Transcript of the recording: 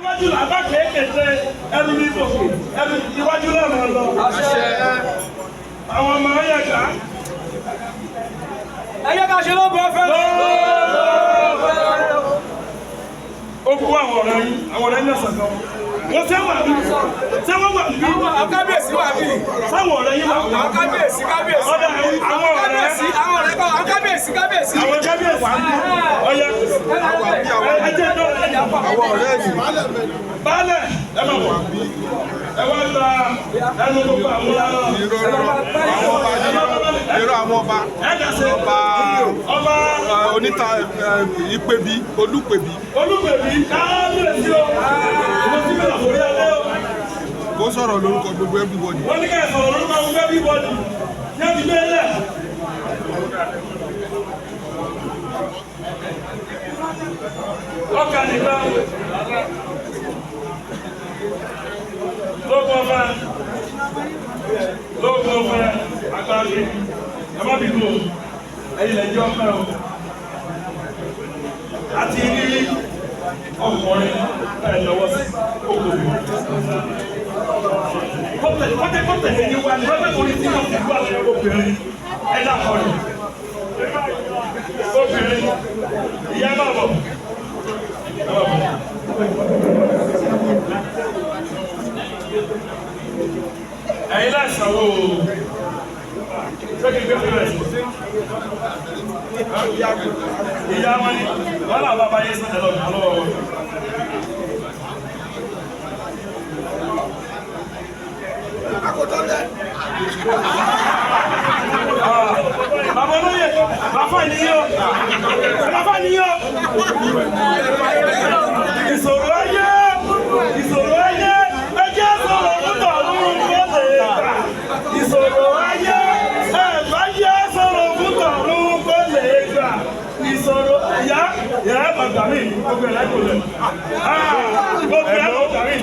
Iwájú làbá kéékèèké ẹnu ní ìbòkè ẹnu iwájú lọ́nà lọ. Àwọn ọmọ ayé ẹ̀ka. Ẹyẹ ká ṣe ló bọ́ fẹ́ lọ. Ó kú àwọn ọ̀rẹ́ yín, àwọn ọ̀rẹ́ yín ọ̀sán kan. Wọ́n fẹ́ wà bí. Ṣé wọ́n wà bí? Àwọn kábíyèsí wà bí. Sáwọn ọ̀rẹ́ yín wà bí. Àwọn kábíyèsí. Ọ̀dà àwọn ọ̀rẹ́. Àwọn ọ̀rẹ́ kan, àwọn kábíyèsí. Àwọn kábíyèsí. Ọ̀yà. Ẹjẹ̀ náà. Àwọn ọ̀rẹ́ yìí. Baálẹ̀ ẹ máa wọ̀. Ẹ wá gba ẹnu gbogbo àwọn ọ̀rẹ́. Irọ́ àwọn ọba. Ọba oníta ìpèbí olúpèbí. Olúpèbí kábíyèsí o. Mo ti bẹ̀rẹ̀ àforí alẹ́ o. Kó sọ̀rọ̀ lórúkọ gbogbo everybody. Wọ́n ní ká sọ̀rọ̀ lórúkọ gbogbo everybody. Ní ẹbí bẹ́ẹ̀lẹ̀. Ọkà nìkan. Lóògùn ọ̀fẹ́ àgbàgbé. Ẹ má bìí lò. Ẹ̀yin lẹ́jọ́ ọ̀fẹ́ o. Àti rí ọkùnrin ẹ̀ lọ́wọ́ sí òkòwò. Kọ́tẹ̀ ní wa ní lọ́pẹ́ orí tí wọ́n ti gbọ́ àti obìnrin ẹ̀dá kọrin. Obìnrin ìyá máa bọ̀. Ẹ̀yin láìsàn wo ṣé kí n gbé fún ẹ̀? Ìyá wọn ni wọ́n náà bá bá yé sọ́jà lọ́wọ́ wọn. Bàbá olóyè, bàbá ènìyàn, bàbá ènìyàn. Ìṣòro ayé, ẹ jẹ́ sọ̀rọ̀ fúnta lóhùn kọ́lé gbà. Ìṣòro ayé, ẹ jẹ́ sọ̀rọ̀ fúnta lóhùn kọ́lé gbà. Ìṣòro ìyá bàbá mi, gbogbo ẹ̀ láìpẹ́ lẹ̀. Gbogbo ẹ̀ bàbá mi.